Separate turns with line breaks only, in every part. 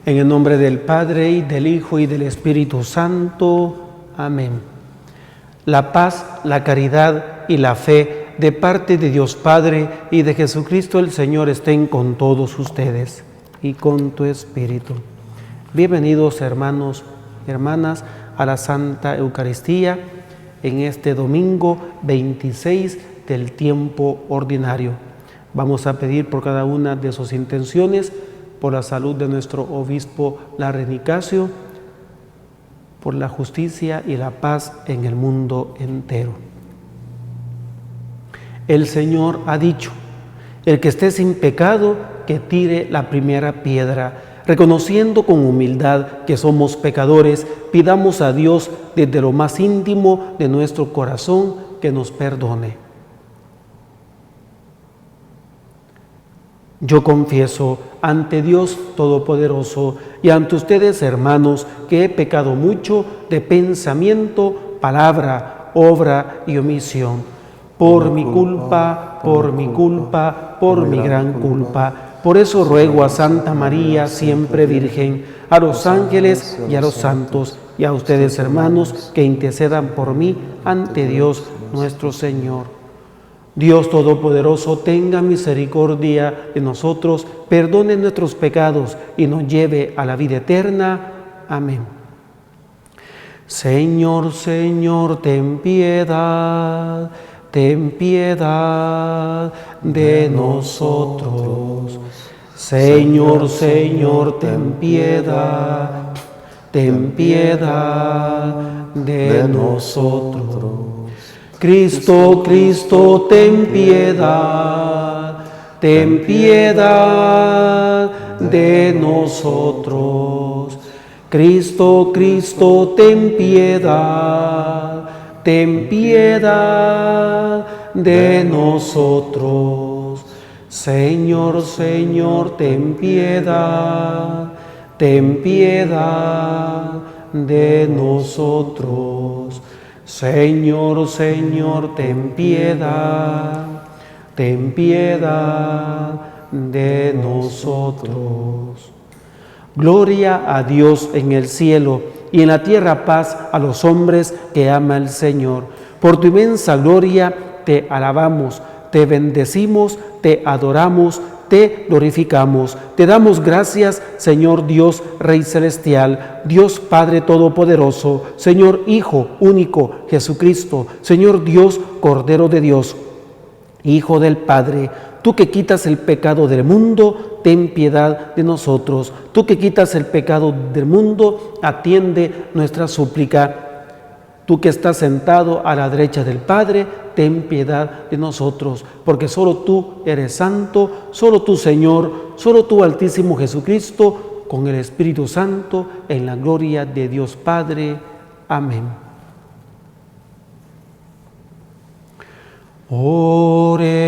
En el nombre del Padre, y del Hijo, y del Espíritu Santo. Amén. La paz, la caridad y la fe de parte de Dios Padre y de Jesucristo el Señor estén con todos ustedes y con tu Espíritu. Bienvenidos, hermanos y hermanas, a la Santa Eucaristía en este domingo 26 del tiempo ordinario. Vamos a pedir por cada una de sus intenciones, por la salud de nuestro obispo Larry Nicasio, por la justicia y la paz en el mundo entero. El Señor ha dicho: el que esté sin pecado, que tire la primera piedra. Reconociendo con humildad que somos pecadores, pidamos a Dios desde lo más íntimo de nuestro corazón que nos perdone. Yo confieso ante Dios Todopoderoso y ante ustedes, hermanos, que he pecado mucho de pensamiento, palabra, obra y omisión. Por mi culpa, por mi gran culpa. Por eso ruego a Santa María, siempre Virgen, a los ángeles y a los santos, y a ustedes, hermanos, que intercedan por mí ante Dios nuestro Señor. Dios Todopoderoso, tenga misericordia de nosotros, perdone nuestros pecados y nos lleve a la vida eterna. Amén. Señor, Señor, ten piedad de nosotros. Señor, Señor, ten piedad de nosotros. Cristo, Cristo, ten piedad de nosotros. Cristo, Cristo, ten piedad de nosotros. Señor, Señor, ten piedad de nosotros. Señor, Señor, ten piedad de nosotros. Gloria a Dios en el cielo y en la tierra paz a los hombres que ama el Señor. Por tu inmensa gloria te alabamos, te bendecimos, te adoramos, te glorificamos. Te damos gracias, Señor Dios, Rey Celestial, Dios Padre Todopoderoso, Señor Hijo único, Jesucristo, Señor Dios, Cordero de Dios, Hijo del Padre. Tú que quitas el pecado del mundo, ten piedad de nosotros. Tú que quitas el pecado del mundo, atiende nuestra súplica. Tú que estás sentado a la derecha del Padre, ten piedad de nosotros, porque solo tú eres santo, solo tú, Señor, solo tú, Altísimo Jesucristo, con el Espíritu Santo, en la gloria de Dios Padre. Amén. Oremos.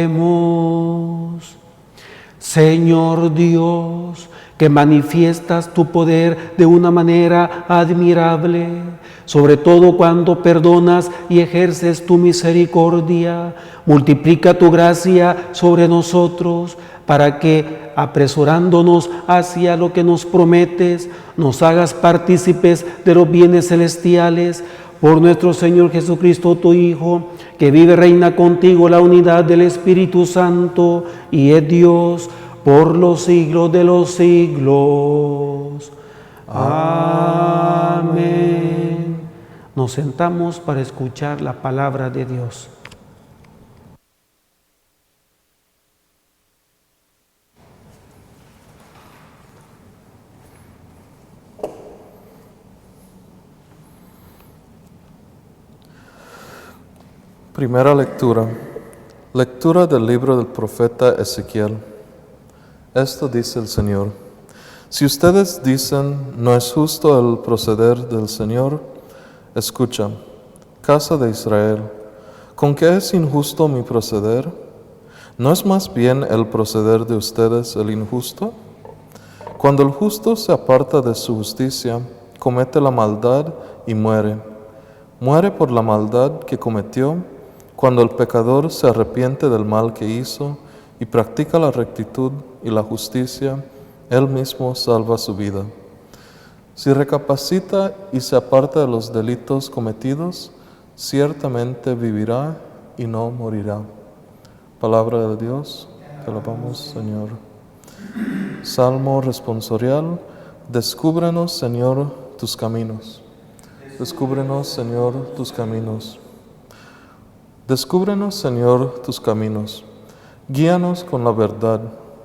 Señor Dios, que manifiestas tu poder de una manera admirable, sobre todo cuando perdonas y ejerces tu misericordia, multiplica tu gracia sobre nosotros, para que, apresurándonos hacia lo que nos prometes, nos hagas partícipes de los bienes celestiales, por nuestro Señor Jesucristo, tu Hijo, que vive y reina contigo la unidad del Espíritu Santo, y es Dios por los siglos de los siglos. Amén. Nos sentamos para escuchar la palabra de Dios.
Primera lectura. Lectura del libro del profeta Ezequiel. Esto dice el Señor: si ustedes dicen, no es justo el proceder del Señor, escucha, casa de Israel, ¿con qué es injusto mi proceder? ¿No es más bien el proceder de ustedes el injusto? Cuando el justo se aparta de su justicia, comete la maldad y muere. Muere por la maldad que cometió. Cuando el pecador se arrepiente del mal que hizo y practica la rectitud y la justicia, él mismo salva su vida. Si recapacita y se aparta de los delitos cometidos, ciertamente vivirá y no morirá. Palabra de Dios, te alabamos, Señor. Salmo responsorial, descúbrenos, Señor, tus caminos. Descúbrenos, Señor, tus caminos. Descúbrenos, Señor, tus caminos. Guíanos con la verdad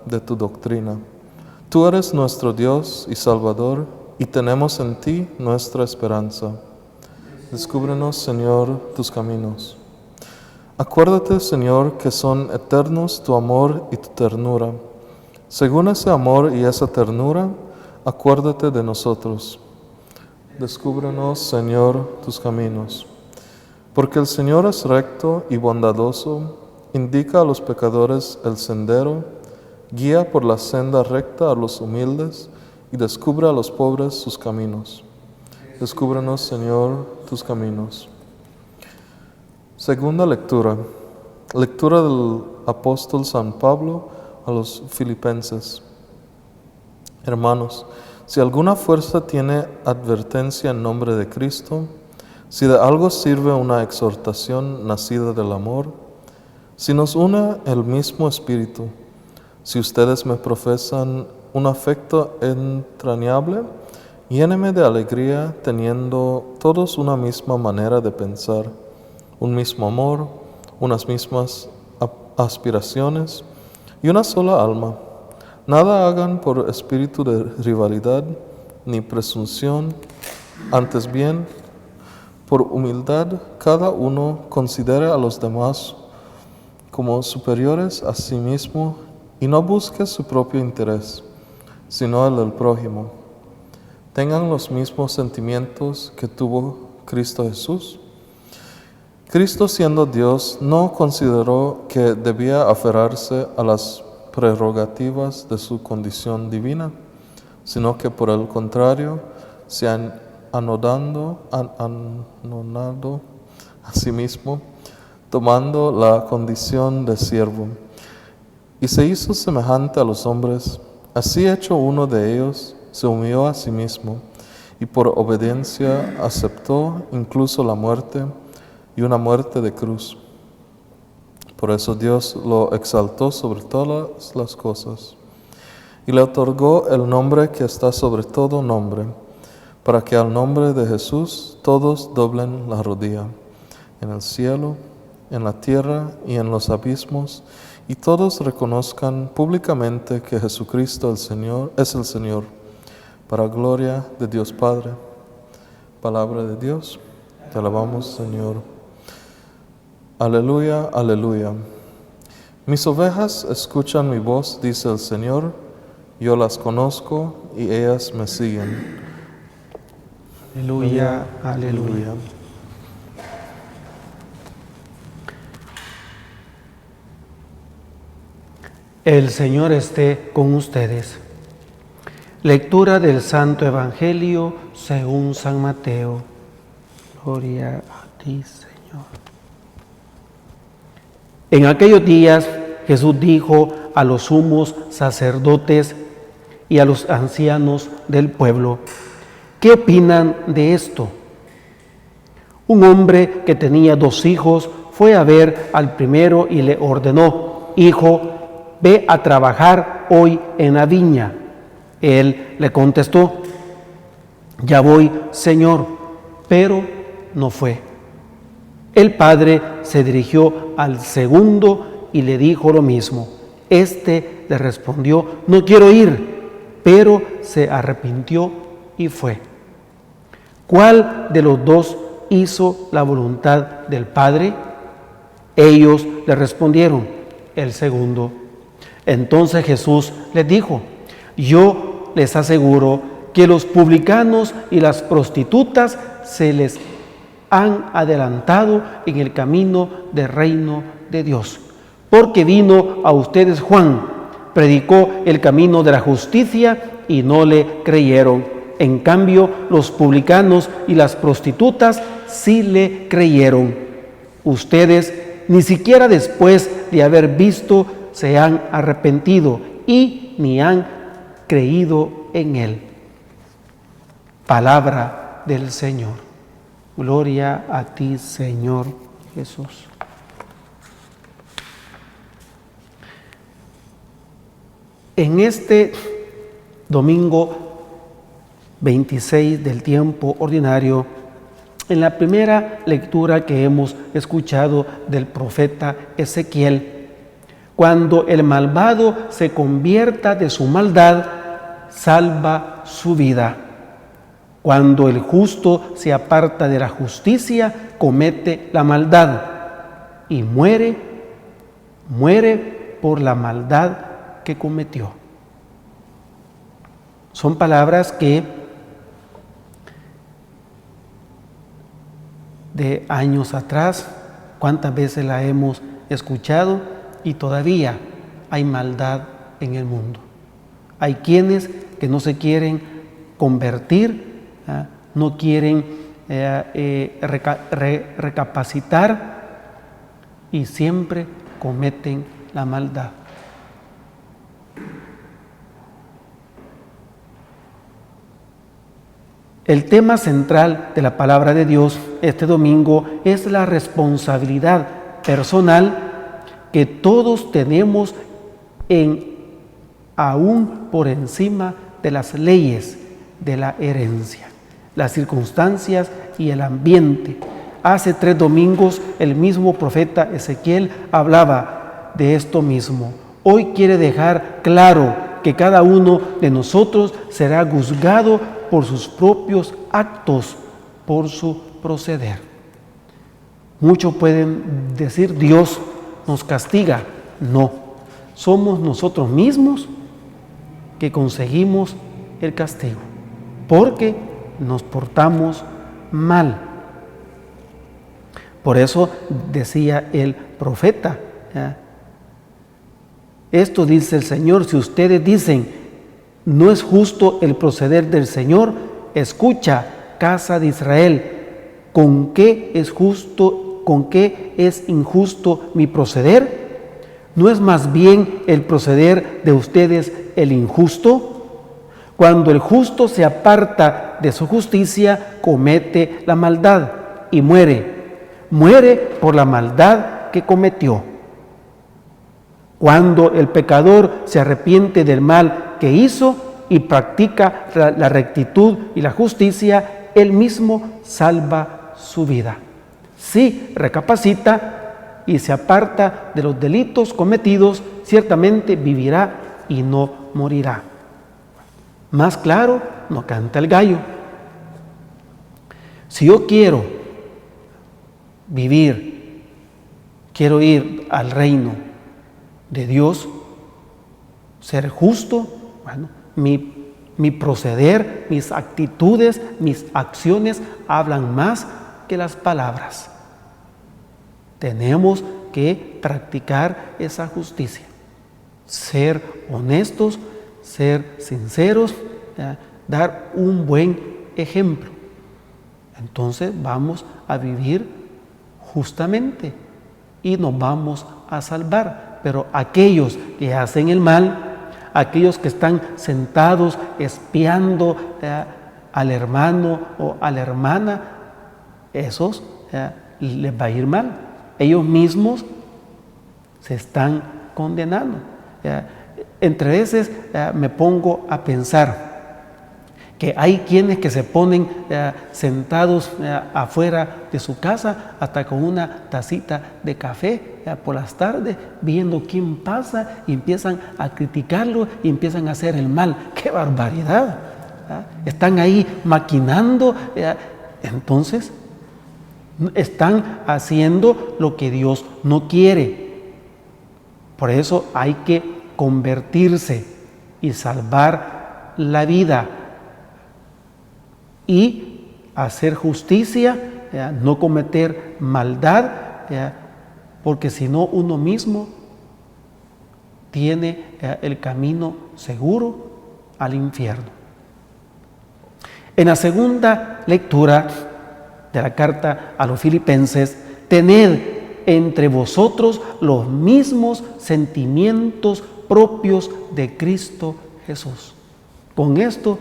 de tu doctrina. Tú eres nuestro Dios y Salvador, y tenemos en ti nuestra esperanza. Descúbrenos, Señor, tus caminos. Acuérdate, Señor, que son eternos tu amor y tu ternura. Según ese amor y esa ternura, acuérdate de nosotros. Descúbrenos, Señor, tus caminos. Porque el Señor es recto y bondadoso, indica a los pecadores el sendero, guía por la senda recta a los humildes y descubre a los pobres sus caminos. Descúbrenos, Señor, tus caminos. Segunda lectura. Lectura del apóstol San Pablo a los Filipenses. Hermanos, si alguna fuerza tiene advertencia en nombre de Cristo, si de algo sirve una exhortación nacida del amor, si nos une el mismo espíritu, si ustedes me profesan un afecto entrañable, lléneme de alegría teniendo todos una misma manera de pensar, un mismo amor, unas mismas aspiraciones y una sola alma. Nada hagan por espíritu de rivalidad ni presunción, antes bien, por humildad, cada uno considere a los demás como superiores a sí mismo y no busque su propio interés, sino el del prójimo. Tengan los mismos sentimientos que tuvo Cristo Jesús. Cristo, siendo Dios, no consideró que debía aferrarse a las prerrogativas de su condición divina, sino que por el contrario, se anonadó a sí mismo, tomando la condición de siervo, y se hizo semejante a los hombres. Así hecho uno de ellos, se humilló a sí mismo, y por obediencia aceptó incluso la muerte, y una muerte de cruz. Por eso Dios lo exaltó sobre todas las cosas, y le otorgó el nombre que está sobre todo nombre, para que al nombre de Jesús todos doblen la rodilla, en el cielo, en la tierra y en los abismos, y todos reconozcan públicamente que Jesucristo es el Señor, para gloria de Dios Padre. Palabra de Dios, te alabamos, Señor. Aleluya, aleluya. Mis ovejas escuchan mi voz, dice el Señor, yo las conozco y ellas me siguen.
Aleluya, aleluya. El Señor esté con ustedes. Lectura del Santo Evangelio según San Mateo. Gloria a ti, Señor. En aquellos días Jesús dijo a los sumos sacerdotes y a los ancianos del pueblo: ¿qué opinan de esto? Un hombre que tenía 2 hijos fue a ver al primero y le ordenó: hijo, ve a trabajar hoy en la viña. Él le contestó: ya voy, Señor, pero no fue. El padre se dirigió al segundo y le dijo lo mismo. Este le respondió: no quiero ir, pero se arrepintió y fue. ¿Cuál de los 2 hizo la voluntad del Padre? Ellos le respondieron: el segundo. Entonces Jesús les dijo: yo les aseguro que los publicanos y las prostitutas se les han adelantado en el camino del reino de Dios. Porque vino a ustedes Juan, predicó el camino de la justicia y no le creyeron. En cambio, los publicanos y las prostitutas sí le creyeron. Ustedes ni siquiera después de haber visto se han arrepentido y ni han creído en él. Palabra del Señor. Gloria a ti, Señor Jesús. En este domingo 26 del tiempo ordinario, en la primera lectura que hemos escuchado del profeta Ezequiel, cuando el malvado se convierta de su maldad, salva su vida. Cuando el justo se aparta de la justicia, comete la maldad y muere por la maldad que cometió. Son palabras que de años atrás, cuántas veces la hemos escuchado y todavía hay maldad en el mundo. Hay quienes que no se quieren convertir, no quieren recapacitar y siempre cometen la maldad. El tema central de la palabra de Dios este domingo es la responsabilidad personal que todos tenemos aún por encima de las leyes de la herencia, las circunstancias y el ambiente. Hace 3 domingos el mismo profeta Ezequiel hablaba de esto mismo. Hoy quiere dejar claro que cada uno de nosotros será juzgado por sus propios actos, por su proceder. Muchos pueden decir, Dios nos castiga. No, somos nosotros mismos que conseguimos el castigo, porque nos portamos mal. Por eso decía el profeta, esto dice el Señor, si ustedes dicen, no es justo el proceder del Señor, escucha, casa de Israel, ¿con qué es justo, con qué es injusto mi proceder? ¿No es más bien el proceder de ustedes el injusto? Cuando el justo se aparta de su justicia, comete la maldad y muere por la maldad que cometió. Cuando el pecador se arrepiente del mal que hizo y practica la rectitud y la justicia, él mismo salva su vida. Si recapacita y se aparta de los delitos cometidos, ciertamente vivirá y no morirá. Más claro no canta el gallo. Si yo quiero vivir, quiero ir al reino de Dios, ser justo, bueno, mi proceder, mis actitudes, mis acciones hablan más que las palabras. Tenemos que practicar esa justicia, ser honestos, ser sinceros, dar un buen ejemplo. Entonces vamos a vivir justamente y nos vamos a salvar. Pero aquellos que hacen el mal, aquellos que están sentados espiando al hermano o a la hermana, esos les va a ir mal. Ellos mismos se están condenando. Entre veces me pongo a pensar que hay quienes que se ponen sentados afuera de su casa hasta con una tacita de café por las tardes, viendo quién pasa y empiezan a criticarlo y empiezan a hacer el mal. ¡Qué barbaridad! Están ahí maquinando, entonces están haciendo lo que Dios no quiere. Por eso hay que convertirse y salvar la vida y hacer justicia, no cometer maldad, porque si no uno mismo tiene el camino seguro al infierno. En la segunda lectura de la carta a los Filipenses, tened entre vosotros los mismos sentimientos propios de Cristo Jesús. Con esto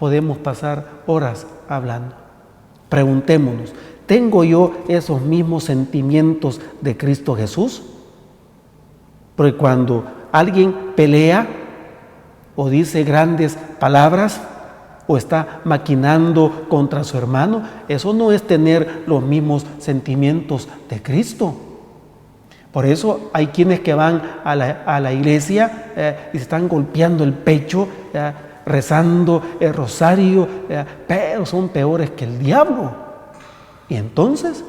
podemos pasar horas hablando. Preguntémonos, ¿tengo yo esos mismos sentimientos de Cristo Jesús? Porque cuando alguien pelea o dice grandes palabras o está maquinando contra su hermano, eso no es tener los mismos sentimientos de Cristo. Por eso hay quienes que van a la iglesia y se están golpeando el pecho, rezando el rosario, pero son peores que el diablo. Y entonces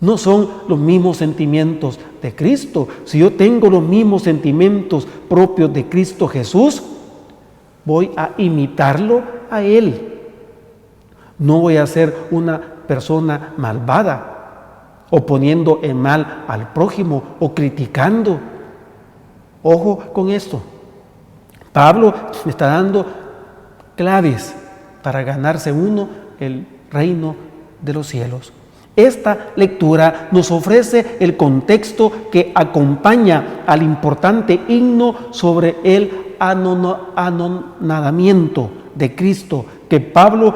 no son los mismos sentimientos de Cristo. Si yo tengo los mismos sentimientos propios de Cristo Jesús, voy a imitarlo a Él. No voy a ser una persona malvada, o poniendo en mal al prójimo, o criticando. Ojo con esto. Pablo me está dando claves para ganarse uno el reino de los cielos. Esta lectura nos ofrece el contexto que acompaña al importante himno sobre el anonadamiento de Cristo que Pablo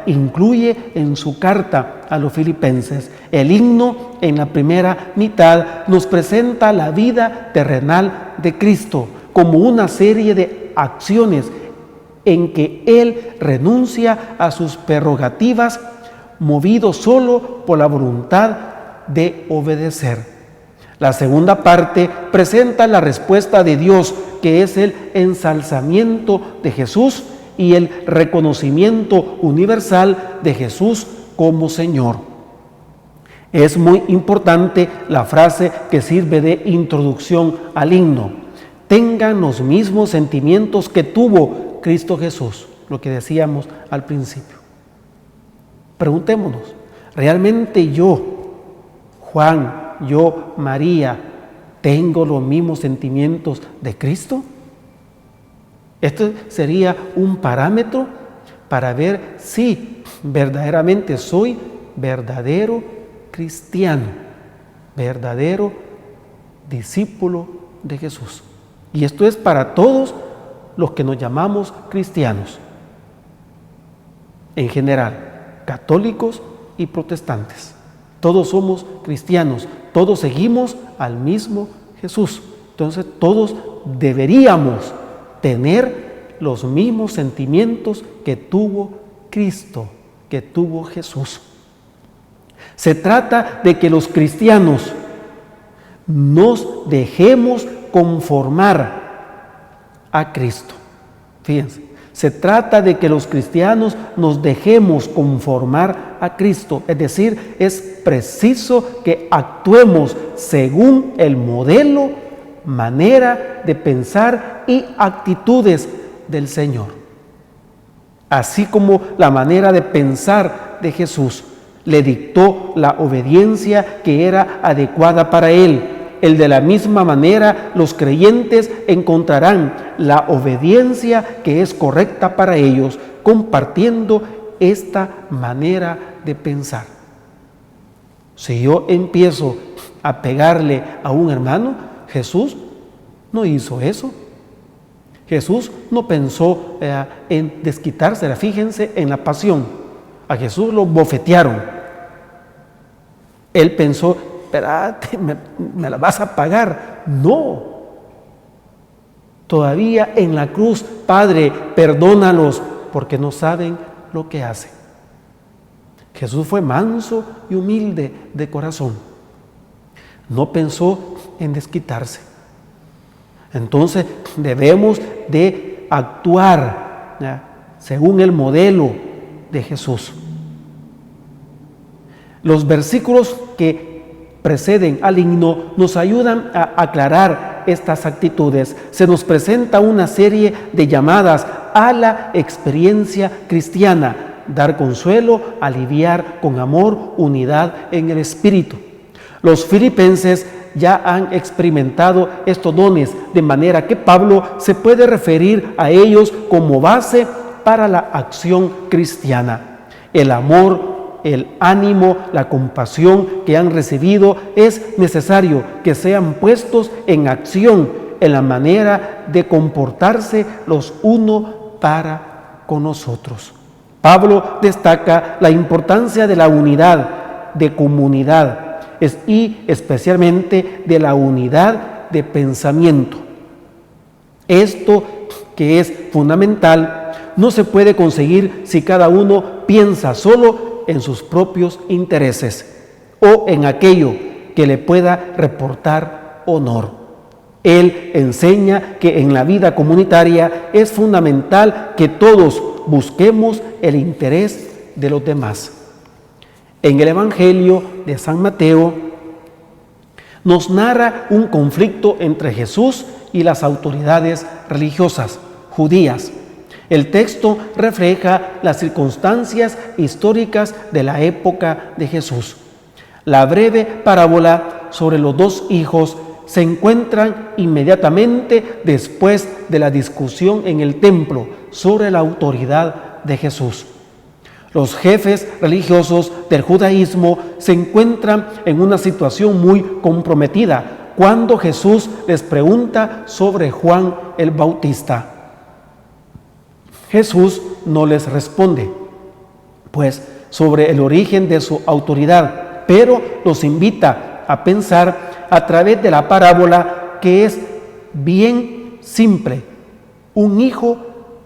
incluye en su carta a los filipenses. El himno en la primera mitad nos presenta la vida terrenal de Cristo como una serie de acciones en que Él renuncia a sus prerrogativas, movido solo por la voluntad de obedecer. La segunda parte presenta la respuesta de Dios, que es el ensalzamiento de Jesús y el reconocimiento universal de Jesús como Señor. Es muy importante la frase que sirve de introducción al himno: tengan los mismos sentimientos que tuvo Cristo Jesús, lo que decíamos al principio. Preguntémonos, ¿realmente yo, Juan, yo, María, tengo los mismos sentimientos de Cristo? Esto sería un parámetro para ver si verdaderamente soy verdadero cristiano, verdadero discípulo de Jesús. Y esto es para todos los que nos llamamos cristianos, en general, católicos y protestantes. Todos somos cristianos, todos seguimos al mismo Jesús. Entonces todos deberíamos tener los mismos sentimientos que tuvo Cristo, que tuvo Jesús. Se trata de que los cristianos nos dejemos conformar a Cristo. Fíjense, se trata de que los cristianos nos dejemos conformar a Cristo, es decir, es preciso que actuemos según el modelo, manera de pensar y actitudes del Señor. Así como la manera de pensar de Jesús le dictó la obediencia que era adecuada para Él, de la misma manera los creyentes encontrarán la obediencia que es correcta para ellos, compartiendo esta manera de pensar. Si yo empiezo a pegarle a un hermano, Jesús no hizo eso. Jesús no pensó en desquitársela. Fíjense en la pasión. A Jesús lo bofetearon. Él pensó: espérate, me la vas a pagar. No. Todavía en la cruz: Padre, perdónalos porque no saben lo que hacen. Jesús fue manso y humilde de corazón. No pensó en desquitarse. Entonces debemos de actuar según el modelo de Jesús. Los versículos que preceden al himno nos ayudan a aclarar estas actitudes. Se nos presenta una serie de llamadas a la experiencia cristiana: dar consuelo, aliviar con amor, unidad en el espíritu. Los filipenses ya han experimentado estos dones, de manera que Pablo se puede referir a ellos como base para la acción cristiana. El amor, el ánimo, la compasión que han recibido es necesario que sean puestos en acción en la manera de comportarse los unos para con nosotros. Pablo destaca la importancia de la unidad de comunidad y especialmente de la unidad de pensamiento. Esto, que es fundamental, no se puede conseguir si cada uno piensa solo en sus propios intereses o en aquello que le pueda reportar honor. Él enseña que en la vida comunitaria es fundamental que todos busquemos el interés de los demás. En el Evangelio de San Mateo nos narra un conflicto entre Jesús y las autoridades religiosas judías. El texto refleja las circunstancias históricas de la época de Jesús. La breve parábola sobre los dos hijos se encuentra inmediatamente después de la discusión en el templo sobre la autoridad de Jesús. Los jefes religiosos del judaísmo se encuentran en una situación muy comprometida cuando Jesús les pregunta sobre Juan el Bautista. Jesús no les responde, pues, sobre el origen de su autoridad, pero los invita a pensar a través de la parábola, que es bien simple. Un hijo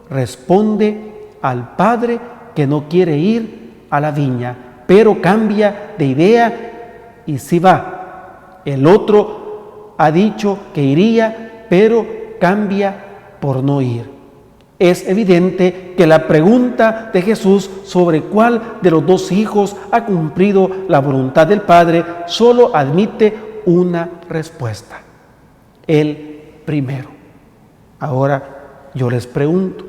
responde al padre que no quiere ir a la viña, pero cambia de idea y sí va. El otro ha dicho que iría, pero cambia por no ir. Es evidente que la pregunta de Jesús sobre cuál de los dos hijos ha cumplido la voluntad del Padre solo admite una respuesta: el primero. Ahora yo les pregunto,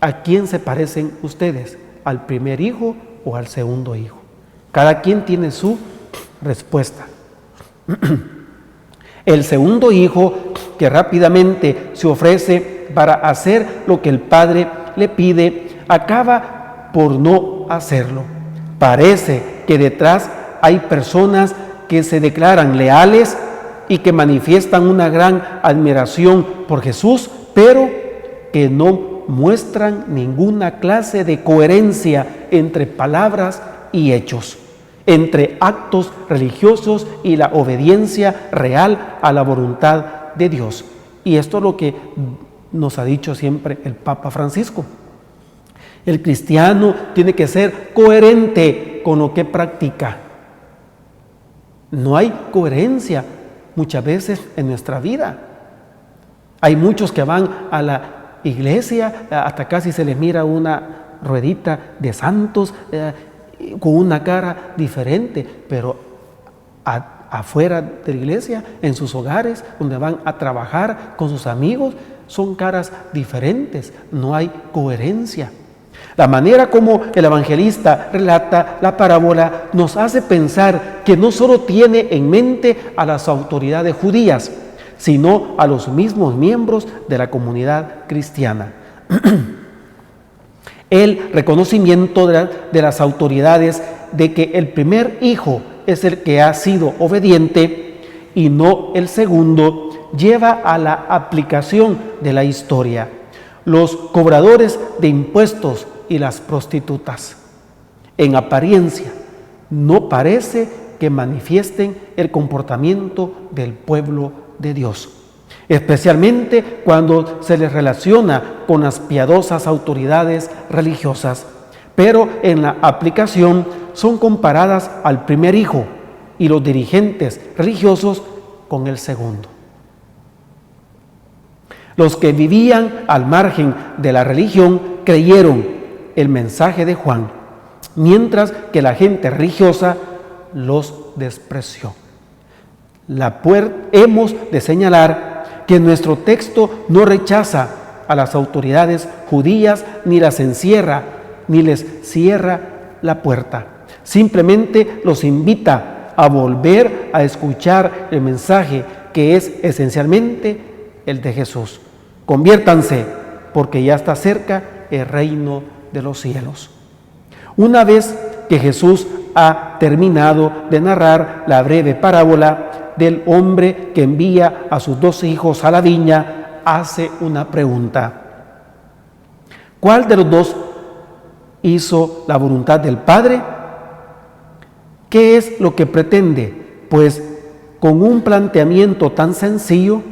¿a quién se parecen ustedes? ¿Al primer hijo o al segundo hijo? Cada quien tiene su respuesta. El segundo hijo, que rápidamente se ofrece para hacer lo que el padre le pide, acaba por no hacerlo. Parece que detrás hay personas que se declaran leales y que manifiestan una gran admiración por Jesús, pero que no muestran ninguna clase de coherencia entre palabras y hechos, entre actos religiosos y la obediencia real a la voluntad de Dios. Y esto es lo que nos ha dicho siempre el Papa Francisco. El cristiano tiene que ser coherente con lo que practica. No hay coherencia muchas veces en nuestra vida. Hay muchos que van a la iglesia, hasta casi se les mira una ruedita de santos, con una cara diferente, pero afuera de la iglesia, en sus hogares, donde van a trabajar con sus amigos, son caras diferentes, no hay coherencia. La manera como el evangelista relata la parábola nos hace pensar que no solo tiene en mente a las autoridades judías, sino a los mismos miembros de la comunidad cristiana. El reconocimiento de las autoridades de que el primer hijo es el que ha sido obediente y no el segundo, lleva a la aplicación de la historia. Los cobradores de impuestos y las prostitutas, en apariencia, no parece que manifiesten el comportamiento del pueblo de Dios, especialmente cuando se les relaciona con las piadosas autoridades religiosas, pero en la aplicación son comparadas al primer hijo y los dirigentes religiosos con el segundo. Los que vivían al margen de la religión creyeron el mensaje de Juan, mientras que la gente religiosa los despreció. Hemos de señalar que nuestro texto no rechaza a las autoridades judías ni las encierra ni les cierra la puerta. Simplemente los invita a volver a escuchar el mensaje, que es esencialmente el de Jesús. Conviértanse, porque ya está cerca el reino de los cielos. Una vez que Jesús ha terminado de narrar la breve parábola del hombre que envía a sus dos hijos a la viña, hace una pregunta: ¿Cuál de los dos hizo la voluntad del Padre? ¿Qué es lo que pretende? Pues con un planteamiento tan sencillo,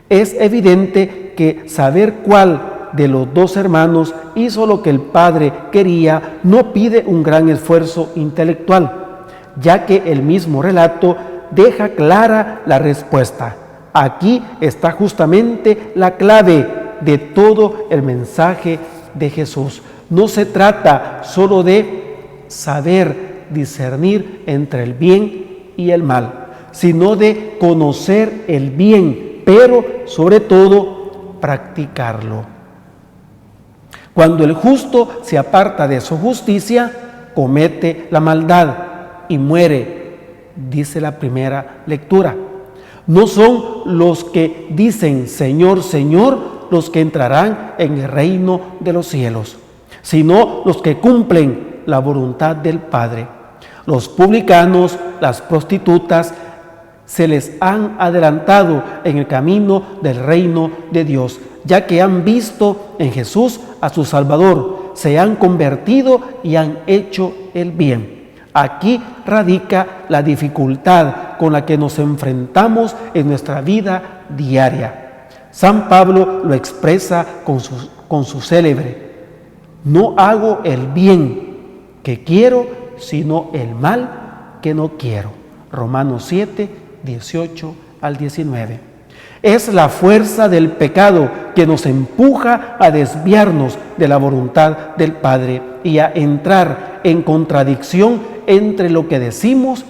es evidente que saber cuál de los dos hermanos hizo lo que el Padre quería no pide un gran esfuerzo intelectual, ya que el mismo relato deja clara la respuesta. Aquí está justamente la clave de todo el mensaje de Jesús. No se trata solo de saber discernir entre el bien y el mal, sino de conocer el bien, pero sobre todo practicarlo. Cuando el justo se aparta de su justicia, comete la maldad y muere, dice la primera lectura. No son los que dicen Señor, Señor, los que entrarán en el reino de los cielos, sino los que cumplen la voluntad del Padre. Los publicanos, las prostitutas, se les han adelantado en el camino del reino de Dios, ya que han visto en Jesús a su Salvador, se han convertido y han hecho el bien. Aquí radica la dificultad con la que nos enfrentamos en nuestra vida diaria. San Pablo lo expresa con su célebre: no hago el bien que quiero, sino el mal que no quiero. Romanos 7, 18 al 19. Es la fuerza del pecado que nos empuja a desviarnos de la voluntad del Padre y a entrar en contradicción entre lo que decimos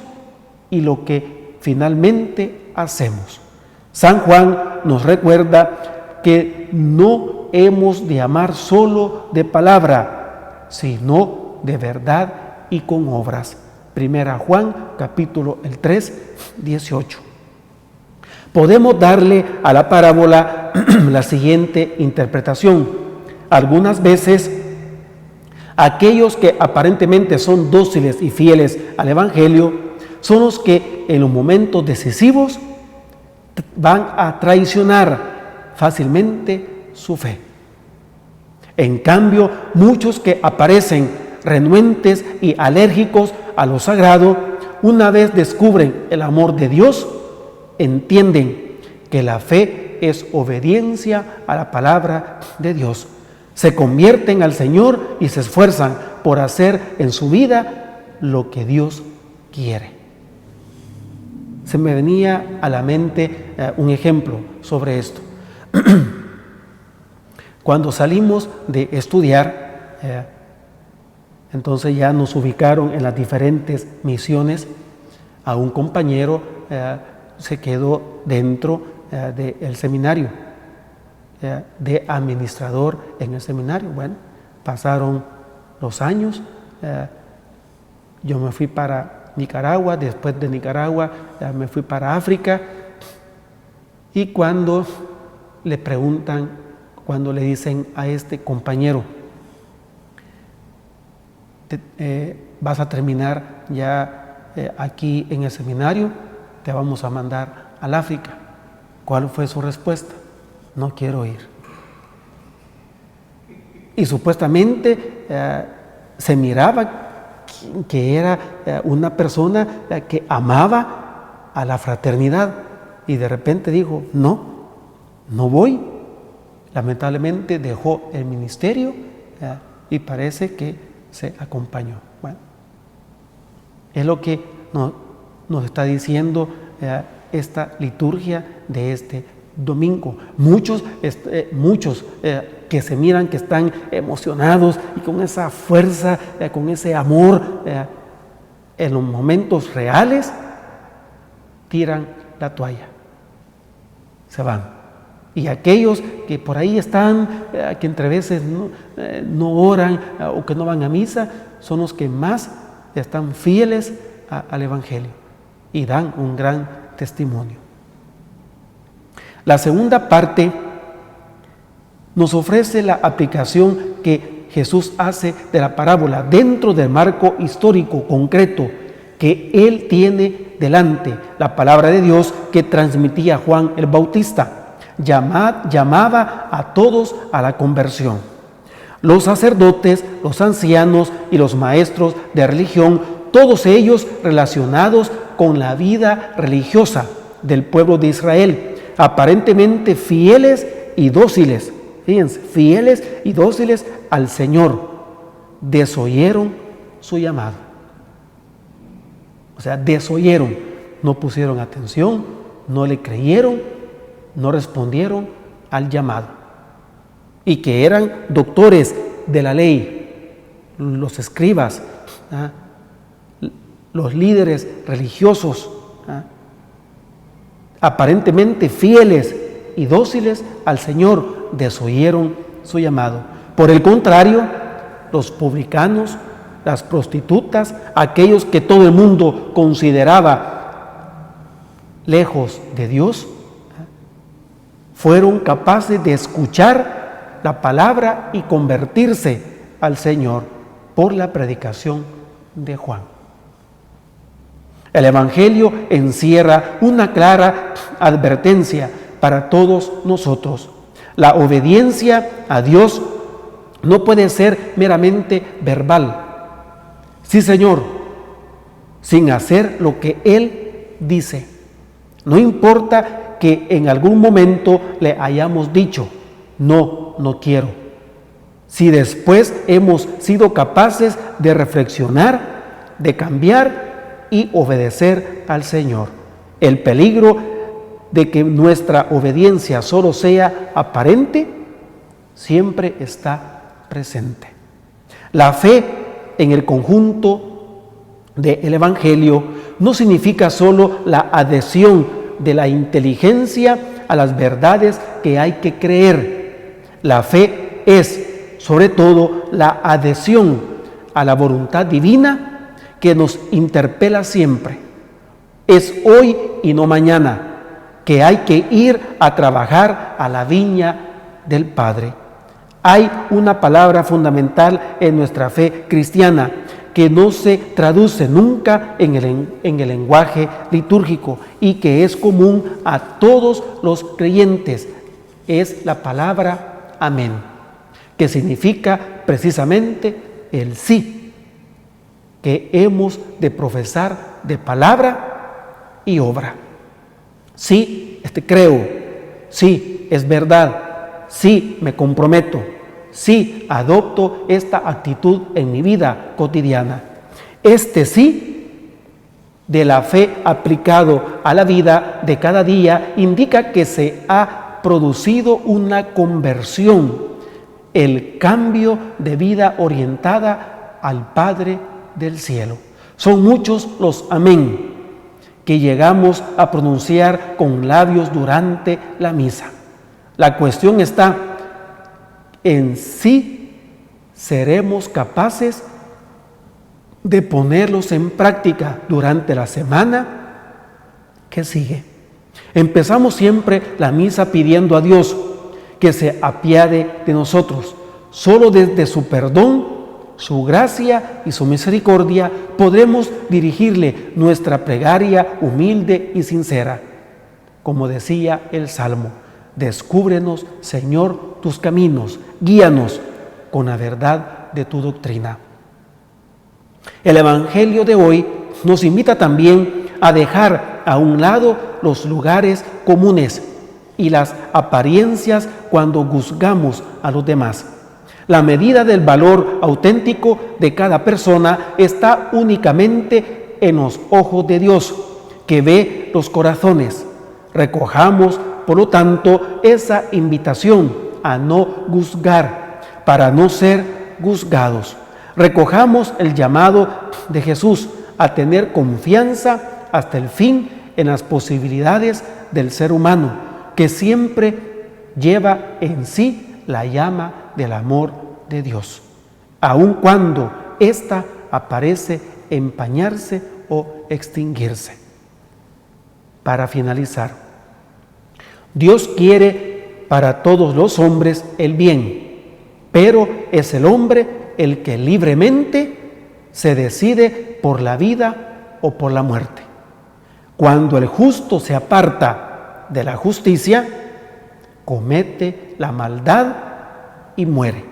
y lo que finalmente hacemos. San Juan nos recuerda que no hemos de amar solo de palabra, sino de verdad y con obras. Primera Juan, capítulo 3, 18. Podemos darle a la parábola la siguiente interpretación. Algunas veces, aquellos que aparentemente son dóciles y fieles al Evangelio son los que en los momentos decisivos van a traicionar fácilmente su fe. En cambio, muchos que aparecen renuentes y alérgicos a lo sagrado, una vez descubren el amor de Dios, entienden que la fe es obediencia a la palabra de Dios. Se convierten al Señor y se esfuerzan por hacer en su vida lo que Dios quiere. Se me venía a la mente un ejemplo sobre esto. Cuando salimos de estudiar, entonces ya nos ubicaron en las diferentes misiones. A un compañero se quedó dentro del seminario, de administrador en el seminario. Bueno, pasaron los años, yo me fui para Nicaragua, después de Nicaragua me fui para África, y cuando le preguntan, cuando le dicen a este compañero, vas a terminar ya aquí en el seminario, te vamos a mandar al África. ¿Cuál fue su respuesta? No quiero ir. Y supuestamente se miraba que era una persona que amaba a la fraternidad, y de repente dijo, no voy. Lamentablemente dejó el ministerio y parece que se acompañó. Bueno, es lo que nos está diciendo esta liturgia de este domingo. Muchos que se miran que están emocionados y con esa fuerza, con ese amor, en los momentos reales tiran la toalla, se van. Y aquellos que por ahí están, que entre veces no oran o que no van a misa, son los que más están fieles al Evangelio y dan un gran testimonio. La segunda parte nos ofrece la aplicación que Jesús hace de la parábola dentro del marco histórico concreto que Él tiene delante, la palabra de Dios que transmitía Juan el Bautista. Llamaba a todos a la conversión. Los sacerdotes, los ancianos y los maestros de religión, todos ellos relacionados con la vida religiosa del pueblo de Israel, aparentemente fieles y dóciles, fíjense, fieles y dóciles al Señor, desoyeron su llamado. O sea, desoyeron, no pusieron atención, no le creyeron, no respondieron al llamado. Y que eran doctores de la ley, los escribas, los líderes religiosos, aparentemente fieles y dóciles al Señor, desoyeron su llamado. Por el contrario, los publicanos, las prostitutas, aquellos que todo el mundo consideraba lejos de Dios, fueron capaces de escuchar la palabra y convertirse al Señor por la predicación de Juan. El Evangelio encierra una clara advertencia para todos nosotros. La obediencia a Dios no puede ser meramente verbal. Sí, Señor, sin hacer lo que Él dice. No importa que en algún momento le hayamos dicho, no quiero. Si después hemos sido capaces de reflexionar, de cambiar y obedecer al Señor. El peligro de que nuestra obediencia solo sea aparente siempre está presente. La fe en el conjunto del Evangelio no significa solo la adhesión de la inteligencia a las verdades que hay que creer. La fe es, sobre todo, la adhesión a la voluntad divina que nos interpela siempre. Es hoy y no mañana que hay que ir a trabajar a la viña del Padre. Hay una palabra fundamental en nuestra fe cristiana que no se traduce nunca en el lenguaje litúrgico y que es común a todos los creyentes. Es la palabra amén, que significa precisamente el sí que hemos de profesar de palabra y obra. Sí, creo, sí, es verdad, sí, me comprometo, sí, adopto esta actitud en mi vida cotidiana. Este sí de la fe aplicado a la vida de cada día indica que se ha producido una conversión, el cambio de vida orientada al Padre del cielo. Son muchos los amén que llegamos a pronunciar con labios durante la misa. La cuestión está en si seremos capaces de ponerlos en práctica durante la semana que sigue. Empezamos siempre la misa pidiendo a Dios que se apiade de nosotros. Solo desde su perdón, su gracia y su misericordia podremos dirigirle nuestra plegaria humilde y sincera. Como decía el Salmo, descúbrenos, Señor, tus caminos, guíanos con la verdad de tu doctrina. El Evangelio de hoy nos invita también a dejar a un lado los lugares comunes y las apariencias cuando juzgamos a los demás. La medida del valor auténtico de cada persona está únicamente en los ojos de Dios, que ve los corazones. Recojamos, por lo tanto, esa invitación a no juzgar, para no ser juzgados. Recojamos el llamado de Jesús a tener confianza hasta el fin en las posibilidades del ser humano, que siempre lleva en sí la llama del amor de Dios, aun cuando ésta aparece empañarse o extinguirse. Para finalizar, Dios quiere para todos los hombres el bien, pero es el hombre el que libremente se decide por la vida o por la muerte. Cuando el justo se aparta de la justicia, comete la maldad y muere.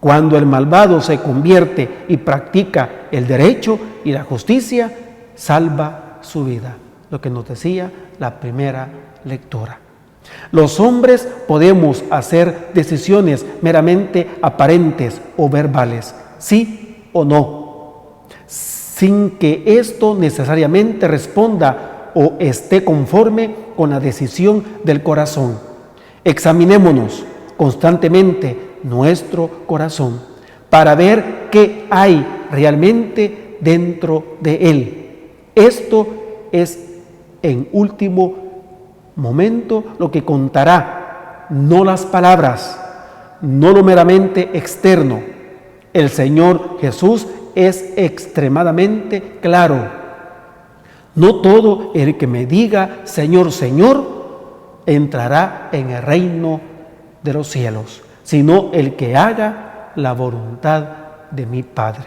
Cuando el malvado se convierte y practica el derecho y la justicia, salva su vida. Lo que nos decía la primera lectura. Los hombres podemos hacer decisiones meramente aparentes o verbales, sí o no, sin que esto necesariamente responda o esté conforme con la decisión del corazón. Examinémonos constantemente nuestro corazón para ver qué hay realmente dentro de él. Esto es en último momento lo que contará, no las palabras, no lo meramente externo. El Señor Jesús es extremadamente claro. No todo el que me diga Señor, Señor, entrará en el reino de los cielos, sino el que haga la voluntad de mi Padre.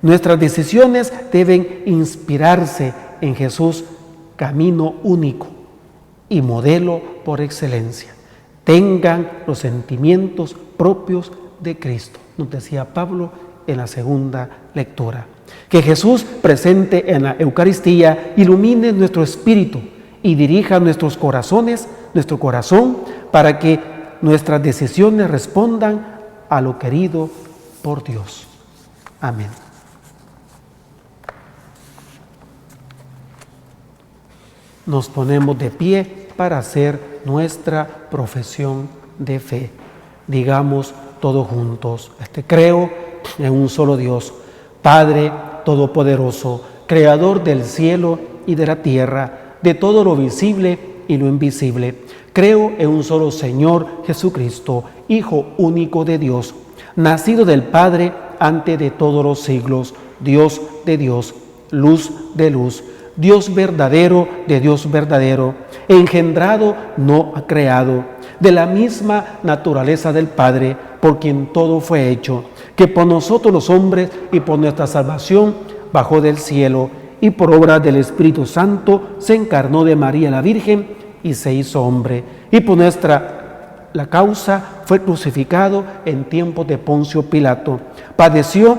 Nuestras decisiones deben inspirarse en Jesús, camino único y modelo por excelencia. Tengan los sentimientos propios de Cristo, nos decía Pablo en la segunda lectura. Que Jesús, presente en la Eucaristía, ilumine nuestro espíritu y dirija nuestros corazones, nuestro corazón, para que nuestras decisiones respondan a lo querido por Dios. Amén. Nos ponemos de pie para hacer nuestra profesión de fe. Digamos todos juntos, creo en un solo Dios, Padre Todopoderoso, Creador del cielo y de la tierra, de todo lo visible y lo invisible. Creo en un solo Señor Jesucristo, Hijo único de Dios, nacido del Padre antes de todos los siglos, Dios de Dios, luz de luz, Dios verdadero de Dios verdadero, engendrado, no creado, de la misma naturaleza del Padre, por quien todo fue hecho, que por nosotros los hombres y por nuestra salvación bajó del cielo, y por obra del Espíritu Santo se encarnó de María la Virgen y se hizo hombre, y por la causa fue crucificado en tiempos de Poncio Pilato, padeció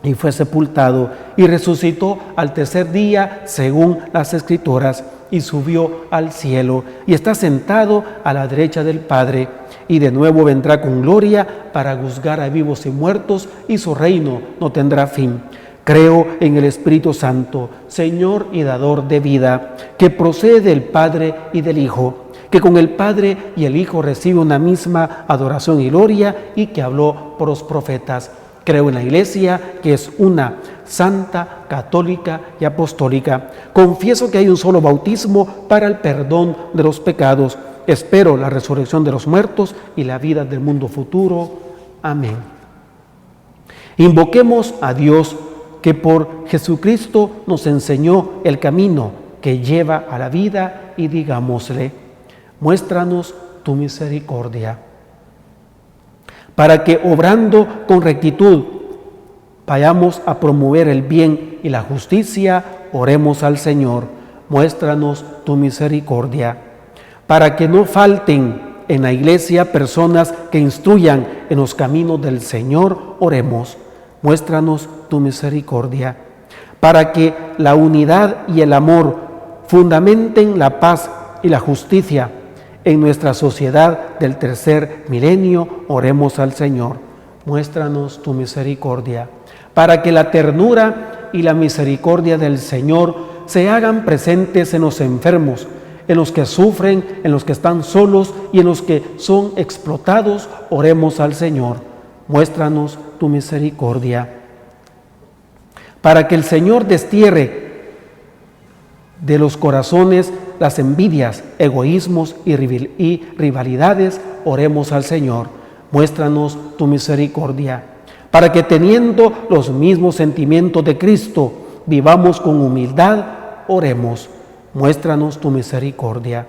y fue sepultado, y resucitó al tercer día según las Escrituras, y subió al cielo, y está sentado a la derecha del Padre, y de nuevo vendrá con gloria para juzgar a vivos y muertos, y su reino no tendrá fin. Creo en el Espíritu Santo, Señor y dador de vida, que procede del Padre y del Hijo, que con el Padre y el Hijo recibe una misma adoración y gloria, y que habló por los profetas. Creo en la Iglesia, que es una, santa, católica y apostólica. Confieso que hay un solo bautismo para el perdón de los pecados. Espero la resurrección de los muertos y la vida del mundo futuro. Amén. Invoquemos a Dios, que por Jesucristo nos enseñó el camino que lleva a la vida, y digámosle: muéstranos tu misericordia, para que obrando con rectitud vayamos a promover el bien y la justicia. Oremos al Señor: muéstranos tu misericordia. Para que no falten en la Iglesia personas que instruyan en los caminos del Señor, oremos: muéstranos tu misericordia. Para que la unidad y el amor fundamenten la paz y la justicia en nuestra sociedad del tercer milenio, oremos al Señor: muéstranos tu misericordia. Para que la ternura y la misericordia del Señor se hagan presentes en los enfermos, en los que sufren, en los que están solos y en los que son explotados, oremos al Señor: muéstranos tu misericordia. Para que el Señor destierre de los corazones las envidias, egoísmos y rivalidades, oremos al Señor: muéstranos tu misericordia. Para que teniendo los mismos sentimientos de Cristo, vivamos con humildad, oremos: muéstranos tu misericordia.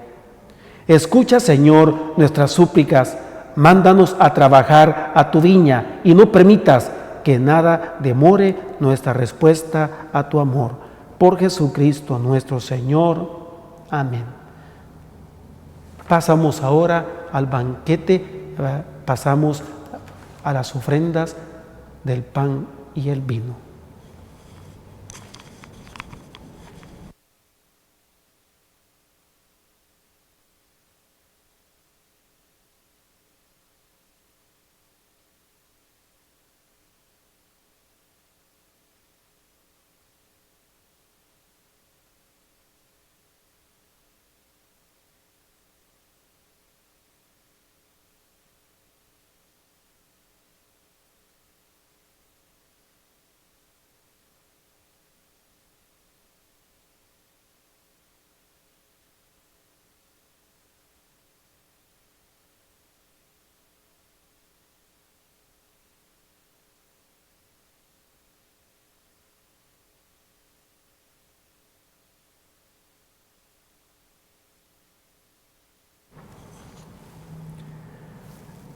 Escucha, Señor, nuestras súplicas, mándanos a trabajar a tu viña, y no permitas que nada demore nuestra respuesta a tu amor. Por Jesucristo nuestro Señor. Amén. Pasamos ahora al banquete, pasamos a las ofrendas del pan y el vino.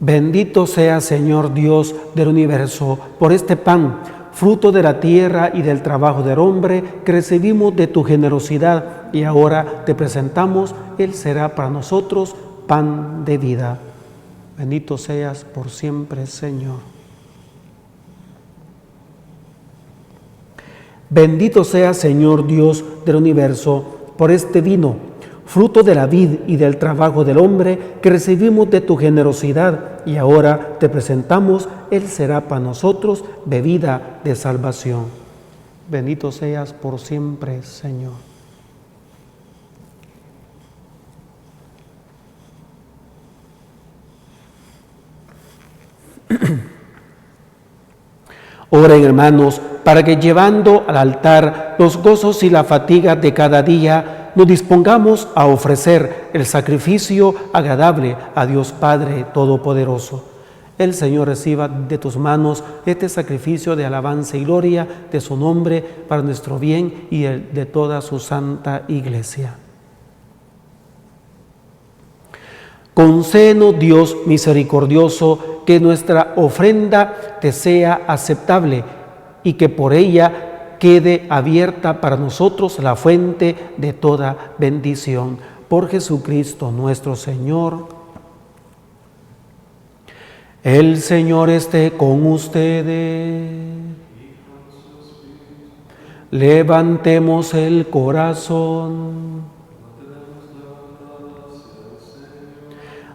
Bendito sea, Señor Dios del universo, por este pan, fruto de la tierra y del trabajo del hombre, que recibimos de tu generosidad y ahora te presentamos, Él será para nosotros pan de vida. Bendito seas por siempre, Señor. Bendito sea, Señor Dios del universo, por este vino, fruto de la vid y del trabajo del hombre, que recibimos de tu generosidad y ahora te presentamos, Él será para nosotros bebida de salvación. Bendito seas por siempre, Señor. Oren, hermanos, para que llevando al altar los gozos y la fatiga de cada día, nos dispongamos a ofrecer el sacrificio agradable a Dios Padre Todopoderoso. El Señor reciba de tus manos este sacrificio de alabanza y gloria de su nombre para nuestro bien y el de toda su santa Iglesia. Concédenos, Dios misericordioso, que nuestra ofrenda te sea aceptable y que por ella quede abierta para nosotros la fuente de toda bendición. Por Jesucristo nuestro Señor. El Señor esté con ustedes. Levantemos el corazón.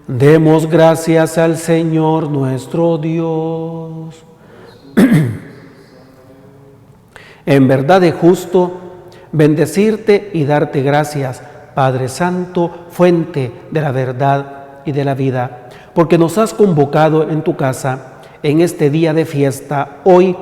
Demos gracias al Señor nuestro Dios. En verdad es justo bendecirte y darte gracias, Padre Santo, fuente de la verdad y de la vida, porque nos has convocado en tu casa en este día de fiesta. Hoy,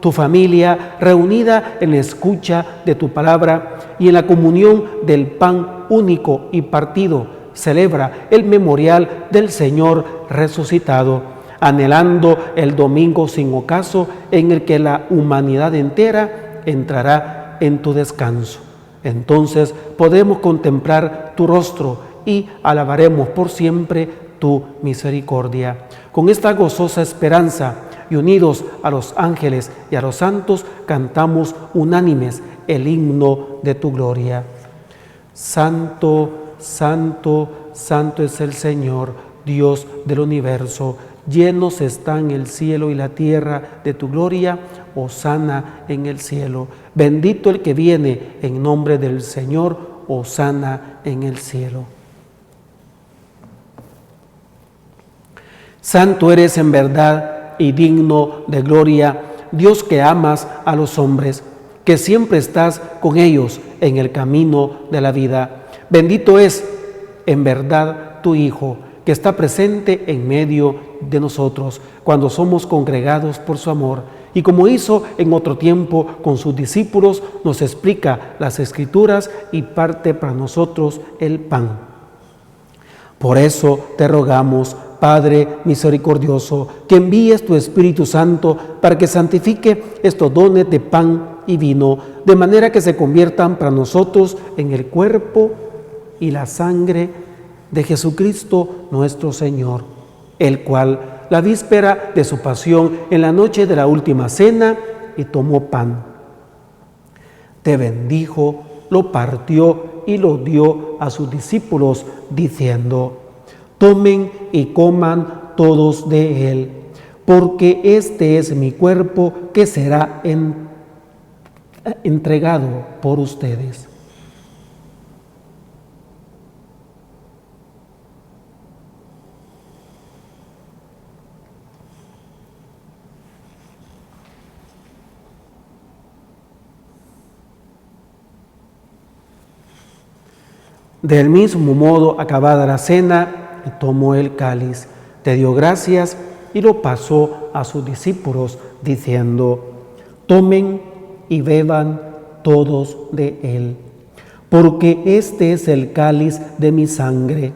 tu familia, reunida en la escucha de tu palabra y en la comunión del pan único y partido, celebra el memorial del Señor resucitado, anhelando el domingo sin ocaso en el que la humanidad entera entrará en tu descanso. Entonces podemos contemplar tu rostro y alabaremos por siempre tu misericordia. Con esta gozosa esperanza y unidos a los ángeles y a los santos, cantamos unánimes el himno de tu gloria. Santo, Santo, Santo es el Señor, Dios del universo. Llenos están el cielo y la tierra de tu gloria. Hosana en el cielo. Bendito el que viene en nombre del Señor. Hosana en el cielo. Santo eres en verdad y digno de gloria, Dios que amas a los hombres, que siempre estás con ellos en el camino de la vida. Bendito es en verdad tu Hijo, que está presente en medio de nosotros cuando somos congregados por su amor. Y como hizo en otro tiempo con sus discípulos, nos explica las Escrituras y parte para nosotros el pan. Por eso te rogamos, Padre misericordioso, que envíes tu Espíritu Santo para que santifique estos dones de pan y vino, de manera que se conviertan para nosotros en el cuerpo y la sangre de Jesucristo nuestro Señor, el cual, la víspera de su pasión, en la noche de la última cena, y tomó pan. Te bendijo, lo partió y lo dio a sus discípulos, diciendo: tomen y coman todos de él, porque este es mi cuerpo que será entregado por ustedes. Del mismo modo, acabada la cena, tomó el cáliz, te dio gracias y lo pasó a sus discípulos, diciendo: tomen y beban todos de él, porque este es el cáliz de mi sangre,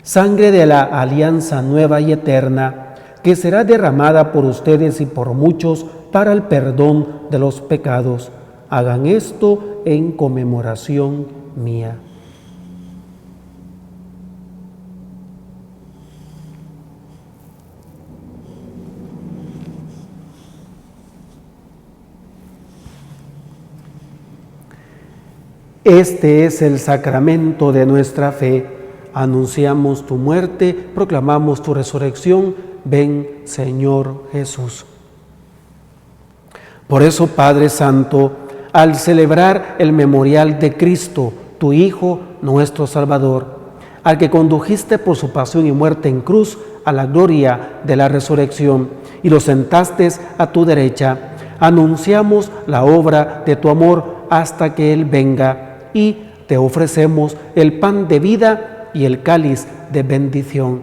sangre de la alianza nueva y eterna, que será derramada por ustedes y por muchos para el perdón de los pecados. Hagan esto en conmemoración mía. Este es el sacramento de nuestra fe. Anunciamos tu muerte, proclamamos tu resurrección. Ven, Señor Jesús. Por eso, Padre Santo, al celebrar el memorial de Cristo, tu Hijo, nuestro Salvador, al que condujiste por su pasión y muerte en cruz a la gloria de la resurrección y lo sentaste a tu derecha, anunciamos la obra de tu amor hasta que Él venga, y te ofrecemos el pan de vida y el cáliz de bendición.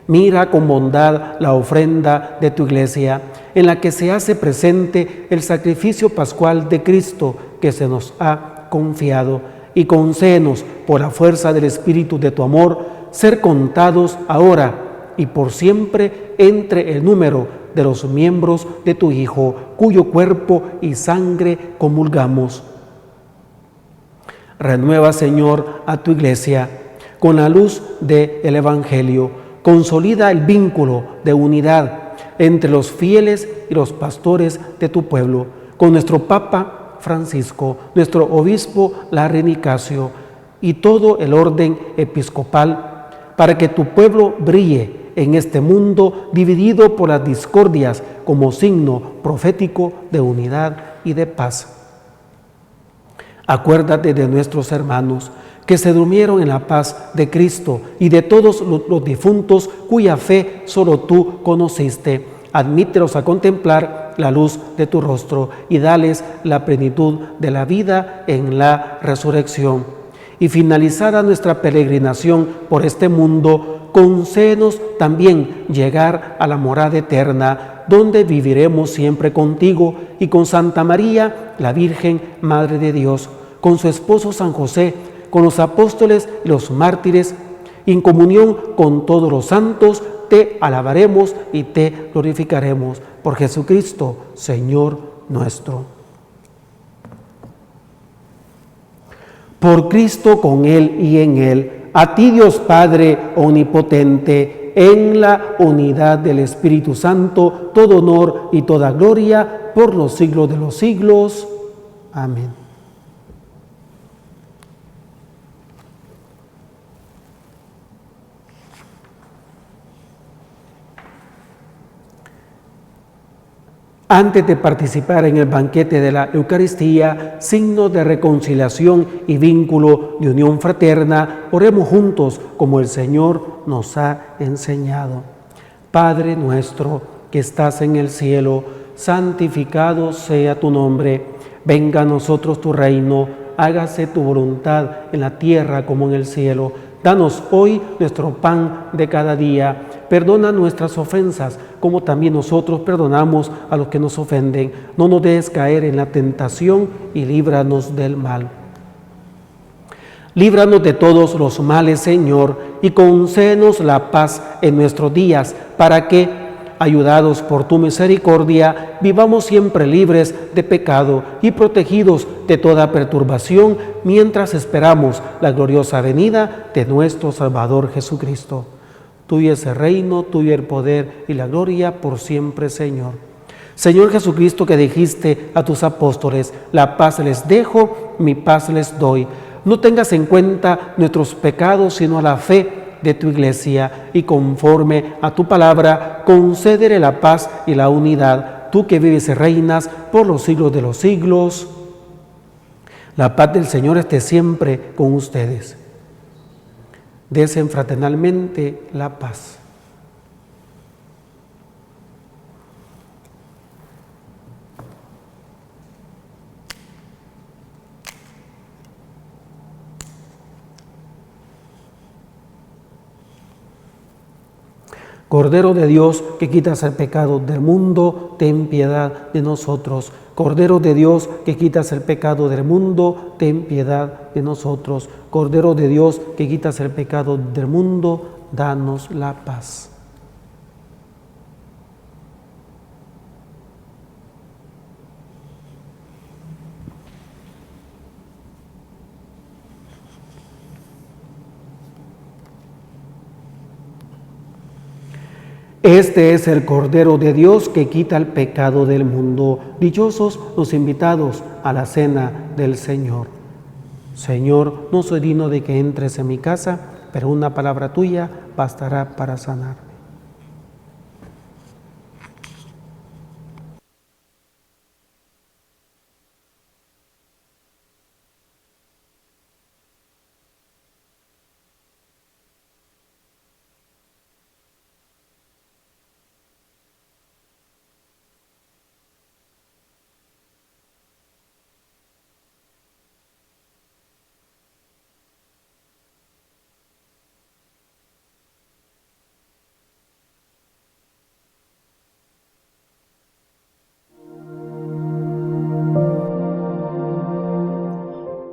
Mira con bondad la ofrenda de tu iglesia, en la que se hace presente el sacrificio pascual de Cristo que se nos ha confiado, y concédenos, por la fuerza del Espíritu de tu amor, ser contados ahora y por siempre entre el número de los miembros de tu Hijo, cuyo cuerpo y sangre comulgamos. Renueva, Señor, a tu iglesia con la luz del Evangelio. Consolida el vínculo de unidad entre los fieles y los pastores de tu pueblo, con nuestro Papa Francisco, nuestro Obispo Larry Nicasio y todo el orden episcopal, para que tu pueblo brille en este mundo dividido por las discordias como signo profético de unidad y de paz. Acuérdate de nuestros hermanos que se durmieron en la paz de Cristo y de todos los difuntos cuya fe solo tú conociste. Admítelos a contemplar la luz de tu rostro y dales la plenitud de la vida en la resurrección. Y finalizada nuestra peregrinación por este mundo, concédenos también llegar a la morada eterna, donde viviremos siempre contigo y con Santa María, la Virgen Madre de Dios, con su esposo San José, con los apóstoles y los mártires, en comunión con todos los santos, te alabaremos y te glorificaremos. Por Jesucristo, Señor nuestro. Por Cristo, con Él y en Él, a ti Dios Padre omnipotente, en la unidad del Espíritu Santo, todo honor y toda gloria por los siglos de los siglos. Amén. Antes de participar en el banquete de la Eucaristía, signo de reconciliación y vínculo de unión fraterna, oremos juntos como el Señor nos ha enseñado. Padre nuestro que estás en el cielo, santificado sea tu nombre. Venga a nosotros tu reino, hágase tu voluntad en la tierra como en el cielo. Danos hoy nuestro pan de cada día. Perdona nuestras ofensas, como también nosotros perdonamos a los que nos ofenden. No nos dejes caer en la tentación y líbranos del mal. Líbranos de todos los males, Señor, y concédenos la paz en nuestros días, para que, ayudados por tu misericordia, vivamos siempre libres de pecado y protegidos de toda perturbación, mientras esperamos la gloriosa venida de nuestro Salvador Jesucristo. Tuyo es el reino, tuyo el poder y la gloria por siempre, Señor. Señor Jesucristo, que dijiste a tus apóstoles: la paz les dejo, mi paz les doy. No tengas en cuenta nuestros pecados, sino la fe de tu iglesia y conforme a tu palabra, concédele la paz y la unidad, tú que vives y reinas por los siglos de los siglos. La paz del Señor esté siempre con ustedes. Desen fraternalmente la paz. Cordero de Dios, que quitas el pecado del mundo, ten piedad de nosotros. Cordero de Dios, que quitas el pecado del mundo, ten piedad de nosotros. Cordero de Dios, que quitas el pecado del mundo, danos la paz. Este es el Cordero de Dios que quita el pecado del mundo. Dichosos los invitados a la cena del Señor. Señor, no soy digno de que entres en mi casa, pero una palabra tuya bastará para sanar.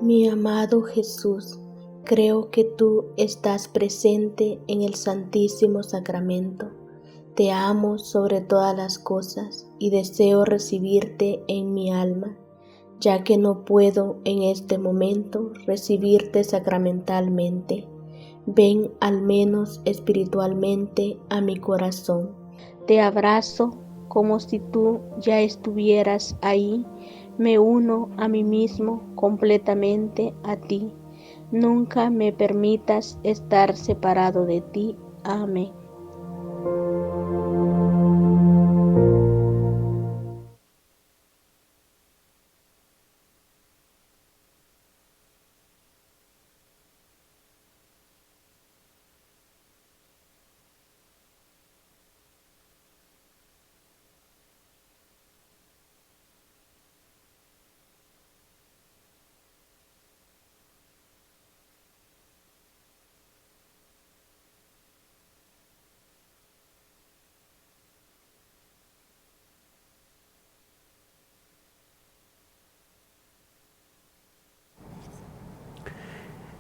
Mi amado Jesús, creo que tú estás presente en el Santísimo Sacramento. Te amo sobre todas las cosas y deseo recibirte en mi alma, ya que no puedo en este momento recibirte sacramentalmente. Ven al menos espiritualmente a mi corazón. Te abrazo como si tú ya estuvieras ahí. Me uno a mí mismo completamente a ti. Nunca me permitas estar separado de ti. Amén.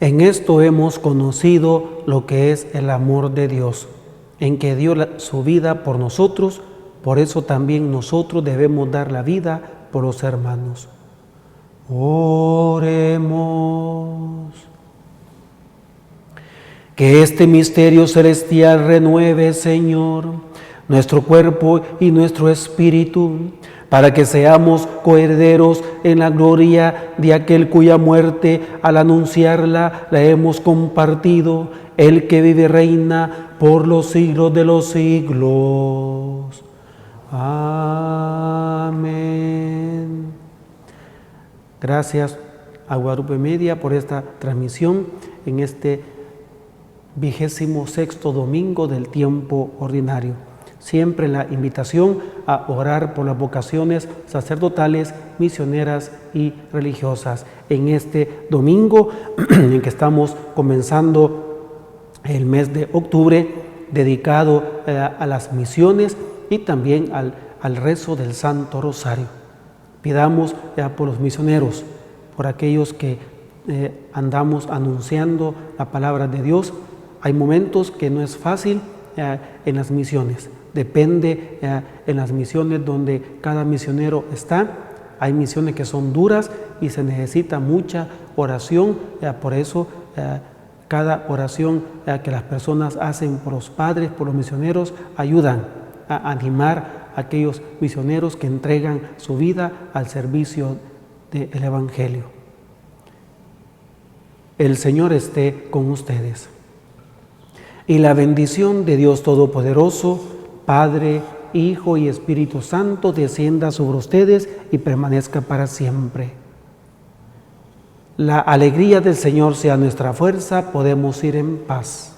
En esto hemos conocido lo que es el amor de Dios, en que dio su vida por nosotros, por eso también nosotros debemos dar la vida por los hermanos. Oremos. Que este misterio celestial renueve, Señor, nuestro cuerpo y nuestro espíritu, para que seamos coherederos en la gloria de aquel cuya muerte al anunciarla la hemos compartido, el que vive y reina por los siglos de los siglos. Amén. Gracias a Guadalupe Media por esta transmisión en este 26º domingo del tiempo ordinario. Siempre la invitación a orar por las vocaciones sacerdotales, misioneras y religiosas. En este domingo en que estamos comenzando el mes de octubre, dedicado a las misiones y también al rezo del Santo Rosario. Pidamos por los misioneros, por aquellos que andamos anunciando la palabra de Dios. Hay momentos que no es fácil en las misiones. Depende en las misiones donde cada misionero está. Hay misiones que son duras y se necesita mucha oración. Por eso cada oración que las personas hacen por los padres, por los misioneros, ayudan a animar a aquellos misioneros que entregan su vida al servicio del Evangelio. El Señor esté con ustedes. Y la bendición de Dios Todopoderoso, Padre, Hijo y Espíritu Santo, descienda sobre ustedes y permanezca para siempre. La alegría del Señor sea nuestra fuerza, podemos ir en paz.